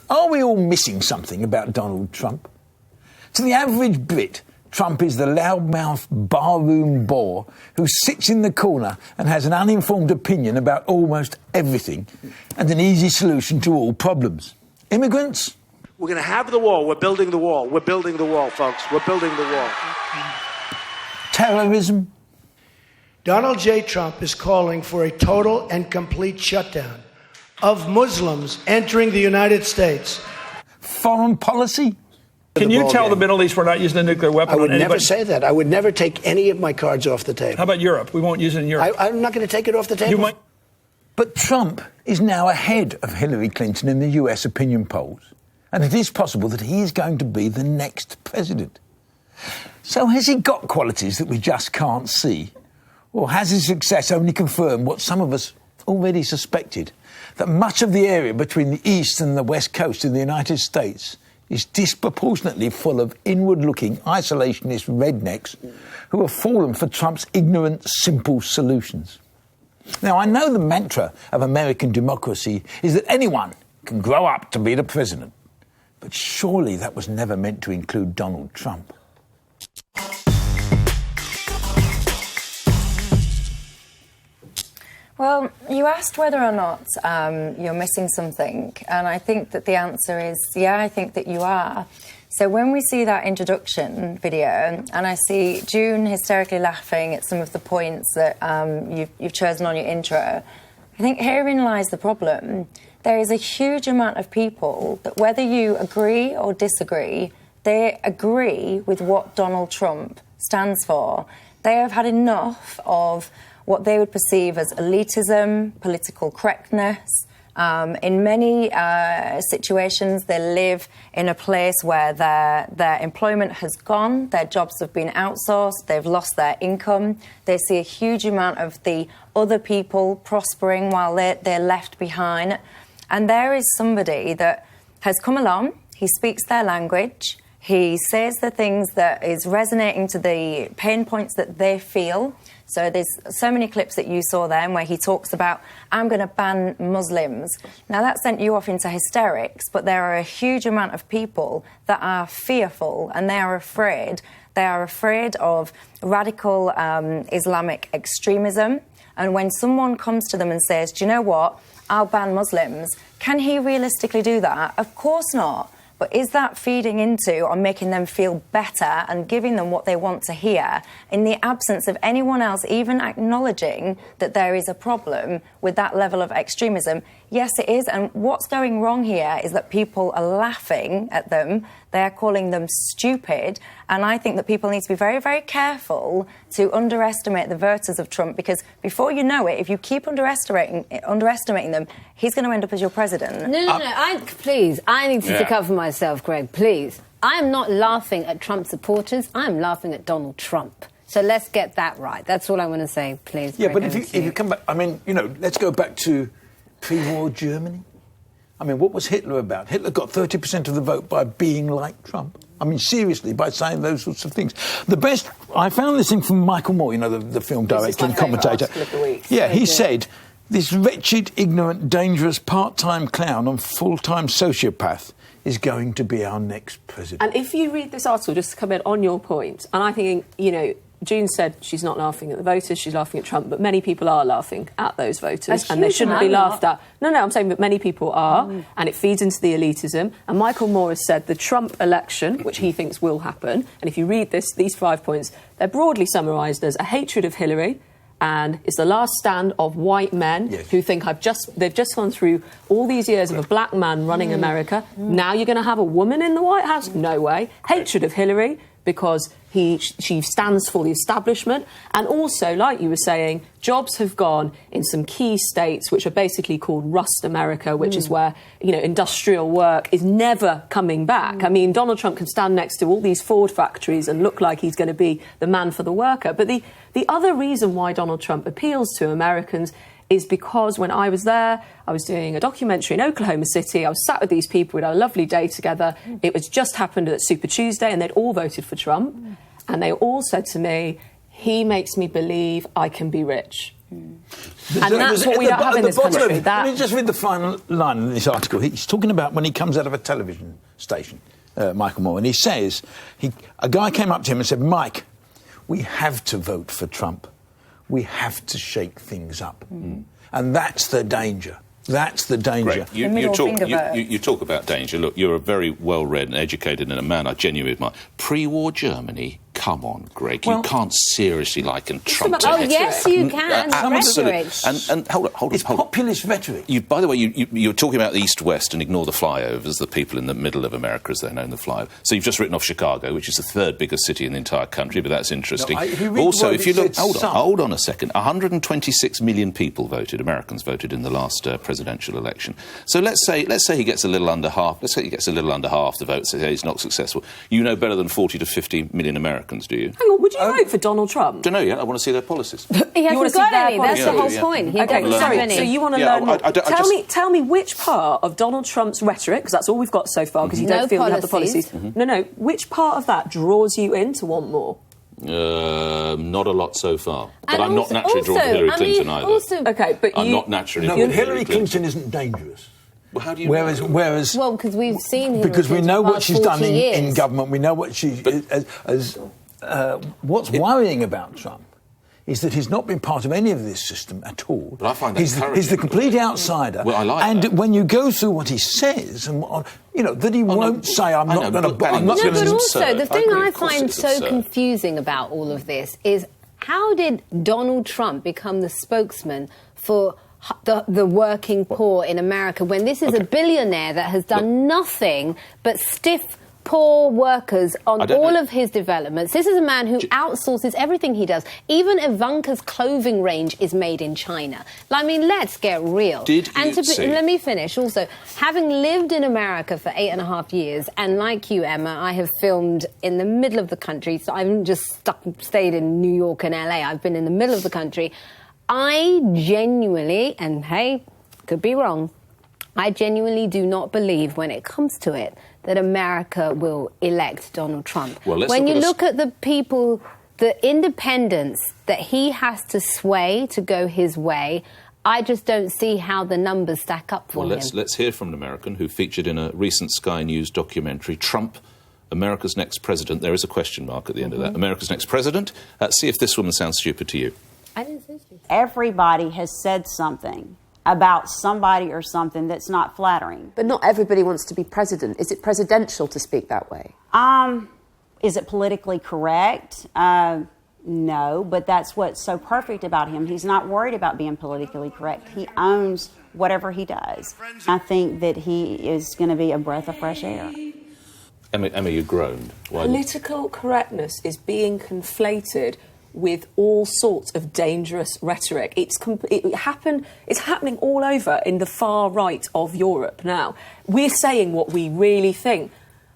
Are we all missing something about Donald Trump? To the average Brit, Trump is the loudmouth barroom bore who sits in the corner and has an uninformed opinion about almost everything and an easy solution to all problems. Immigrants? We're going to have the wall. We're building the wall. We're building the wall, folks. We're building the wall. Terrorism? Donald J. Trump is calling for a total and complete shutdown of Muslims entering the United States. Foreign policy? Can you tell the Middle East we're not using a nuclear weapon I would on anybody? never say that. I would never take any of my cards off the table. How about Europe? We won't use it in Europe. I'm not going to take it off the table. You might. But Trump is now ahead of Hillary Clinton in the US opinion polls. And it is possible that he is going to be the next president. So has he got qualities that we just can't see? Or has his success only confirmed what some of us already suspected? That much of the area between the east and the west coast in the United States is disproportionately full of inward-looking, isolationist rednecks who have fallen for Trump's ignorant, simple solutions. Now, I know the mantra of American democracy is that anyone can grow up to be the president. But surely that was never meant to include Donald Trump. Well, you asked whether or not you're missing something, and I think that the answer is, yeah, I think that you are. So when we see that introduction video, and I see June hysterically laughing at some of the points that you've chosen on your intro, I think herein lies the problem. There is a huge amount of people that, whether you agree or disagree, they agree with what Donald Trump stands for. They have had enough of what they would perceive as elitism, political correctness. In many situations, they live in a place where their employment has gone, their jobs have been outsourced, they've lost their income. They see a huge amount of the other people prospering while they're left behind. And there is somebody that has come along, he speaks their language, he says the things that is resonating to the pain points that they feel. So there's so many clips that you saw then where he talks about, I'm going to ban Muslims. Now that sent you off into hysterics, but there are a huge amount of people that are fearful and they are afraid. They are afraid of radical Islamic extremism. And when someone comes to them and says, do you know what, I'll ban Muslims, can he realistically do that? Of course not. But is that feeding into or making them feel better and giving them what they want to hear in the absence of anyone else even acknowledging that there is a problem with that level of extremism? Yes, it is. And what's going wrong here is that people are laughing at them. They're calling them stupid. And I think that people need to be very, very careful to underestimate the voters of Trump, because before you know it, if you keep underestimating them, he's going to end up as your president. No. Please, I need to cover myself, Greg, please. I am not laughing at Trump supporters. I am laughing at Donald Trump. So let's get that right. That's all I want to say, please. Yeah, Greg, but if you come back, I mean, let's go back to pre-war Germany. I mean, what was Hitler about? Hitler got 30% of the vote by being like Trump. I mean, seriously, by saying those sorts of things. The best, I found this thing from Michael Moore, the film director and commentator. Yeah, he said, this wretched, ignorant, dangerous, part-time clown and full-time sociopath is going to be our next president. And if you read this article, just to come in on your point, and I think, June said she's not laughing at the voters, she's laughing at Trump, but many people are laughing at those voters, and they shouldn't be laughed at. No, I'm saying that many people are, and it feeds into the elitism. And Michael Moore has said the Trump election, which he thinks will happen, and if you read these 5 points, they're broadly summarised as a hatred of Hillary, and it's the last stand of white men who think they've just gone through all these years of a black man running America. Now you're going to have a woman in the White House? No way. Hatred of Hillary, because she stands for the establishment. And also, like you were saying, jobs have gone in some key states which are basically called Rust America, which is where, industrial work is never coming back. I mean, Donald Trump can stand next to all these Ford factories and look like he's going to be the man for the worker. But the other reason why Donald Trump appeals to Americans is because when I was there, I was doing a documentary in Oklahoma City. I was sat with these people. We had a lovely day together. It was just happened at Super Tuesday, and they'd all voted for Trump. And they all said to me, he makes me believe I can be rich. And that's what we don't have in this country. Let me just read the final line in this article. He's talking about when he comes out of a television station, Michael Moore, and he says, a guy came up to him and said, Mike, we have to vote for Trump. We have to shake things up. And that's the danger. That's the danger. Greg, you talk about danger. Look, you're a very well-read and educated and a man I genuinely admire. Pre-war Germany, come on, Greg. You can't seriously liken Trump to Hitler. Yes, you can. Absolutely. And hold on. It's populist rhetoric. By the way, you're talking about the East-West and ignore the flyovers, the people in the middle of America, as they're known, the flyover. So you've just written off Chicago, which is the third biggest city in the entire country, but that's interesting. Also, if you look... Hold on a second. 126 million people voted, Americans voted in the last presidential election. So let's say he gets a little under half. Let's say he gets a little under half the votes. Say he's not successful. You know better than 40 to 50 million Americans, do you? Hang on, would you vote for Donald Trump? Don't know yet. I want to see their policies. He hasn't got any. That's the whole point. He okay, doesn't have any. So you want to learn more. Tell me which part of Donald Trump's rhetoric, because that's all we've got so far, because you don't feel we have the policies. No, which part of that draws you in to want more? Not a lot so far. But I'm not naturally drawn to Hillary Clinton either. Okay, but I'm not naturally drawn to Hillary Clinton isn't dangerous. Well, how do you whereas well, because we've seen Hillary because we know what she's done in government. We know what she what's worrying about Trump is that he's not been part of any of this system at all. But I find that he's the complete outsider. Well, I like and that. When you go through what he says, and that he won't say, I'm not going to... But also, the thing I find so confusing about all of this is how did Donald Trump become the spokesman for the working poor in America when this is a billionaire that has done nothing but stiff poor workers on all of his developments? This is a man who outsources everything he does. Even Ivanka's clothing range is made in China. I mean, let's get real. Let me finish. Also, having lived in America for 8.5 years, and like you, Emma, I have filmed in the middle of the country, so I haven't just stayed in New York and LA. I've been in the middle of the country. I genuinely, and hey, could be wrong, I genuinely do not believe when it comes to it that America will elect Donald Trump. When you look at the people, the independents that he has to sway to go his way, I just don't see how the numbers stack up for him. Let's hear from an American who featured in a recent Sky News documentary, Trump, America's next president. There is a question mark at the end of that. America's next president. See if this woman sounds stupid to you. I didn't say stupid. Everybody has said something about somebody or something that's not flattering. But not everybody wants to be president. Is it presidential to speak that way? Is it politically correct? No, but that's what's so perfect about him. He's not worried about being politically correct. He owns whatever he does. I think that he is going to be a breath of fresh air. Emma, you groaned. Political correctness is being conflated with all sorts of dangerous rhetoric. It's happening all over in the far right of Europe now. We're saying what we really think.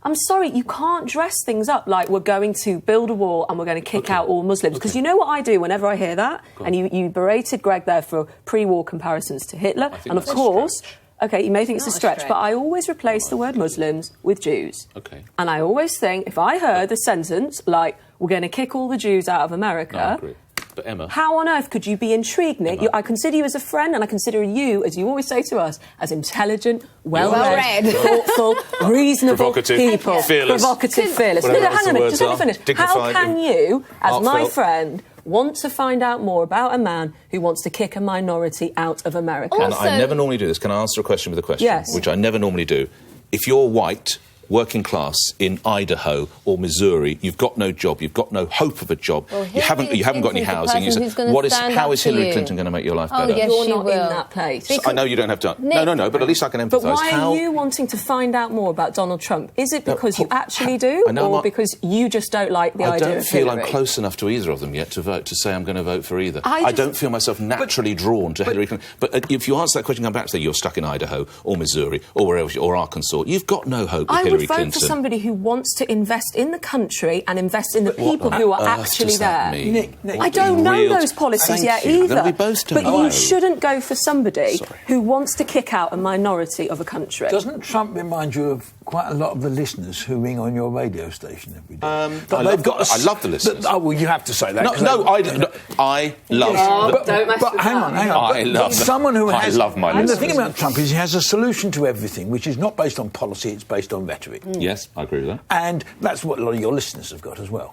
I'm sorry, you can't dress things up like we're going to build a wall and we're going to kick out all Muslims. Because you know what I do whenever I hear that? And you berated Greg there for pre-war comparisons to Hitler. And of course... OK, you may think it's a stretch, but I always replace the word Muslims with Jews. OK. And I always think, if I heard the sentence like, we're going to kick all the Jews out of America... No, I agree. But Emma... How on earth could you be intrigued, Nick? I consider you as a friend, and I consider you, as you always say to us, as intelligent, well-read, thoughtful, reasonable people. Fearless. Provocative, fearless. No, hang on a minute, just let me finish. Dignified, how can you, as heartfelt. my friend... want to find out more about a man who wants to kick a minority out of America? And I never normally do this. Can I answer a question with a question? Yes. Which I never normally do. If you're white, working class in Idaho or Missouri, you've got no job, you've got no hope of a job, you haven't got any housing. How is Hillary Clinton going to make your life better? Yes, you're she not will. In that place. I know you don't have to... No, but at least I can empathise. But why are you wanting to find out more about Donald Trump? Is it because you actually do, or because you just don't like the idea of Hillary? I don't feel I'm close enough to either of them yet to say I'm going to vote for either. I don't feel myself naturally drawn to Hillary Clinton. But if you answer that question, come back to say you're stuck in Idaho or Missouri or wherever, or Arkansas, you've got no hope with Hillary Hillary vote Clinton. for somebody who wants to invest in the country and invest in the people who are actually there. Nick, I don't know those policies yet either. Then we both don't but know. you shouldn't go for somebody who wants to kick out a minority of a country. Doesn't Trump remind you of quite a lot of the listeners who ring on your radio station every day? I love the listeners. Oh, well, you have to say that. I love them. But hang on. I love them. Someone who has... I love my listeners. The thing about Trump is he has a solution to everything, which is not based on policy, it's based on rhetoric. Yes, I agree with that. And that's what a lot of your listeners have got as well.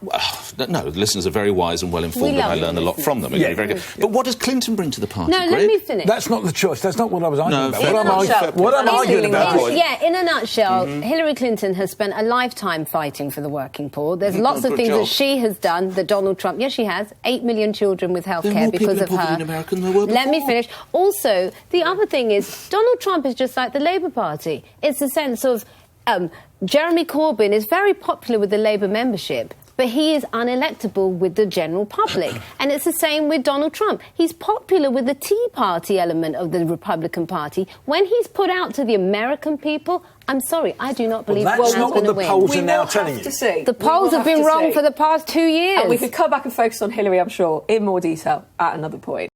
No, the listeners are very wise and well-informed, and I learn a lot from them. Yeah. Very good. But what does Clinton bring to the party, No, Greg? let me finish. That's not the choice. That's not what I was arguing about. What I'm arguing about... Yeah, in a nutshell, Hillary Clinton has spent a lifetime fighting for the working poor. There's lots of things that she has done that Donald Trump... Yes, she has. 8 million children with health care because of her. In America than there were before. Let me finish. Also, the other thing is, Donald Trump is just like the Labour Party. It's a sense of... Jeremy Corbyn is very popular with the Labour membership, but he is unelectable with the general public. And it's the same with Donald Trump. He's popular with the Tea Party element of the Republican Party. When he's put out to the American people, I'm sorry, I do not believe that's not what the polls are now We telling will have you. to see. The polls have been wrong for the past 2 years. And we could come back and focus on Hillary, I'm sure, in more detail at another point.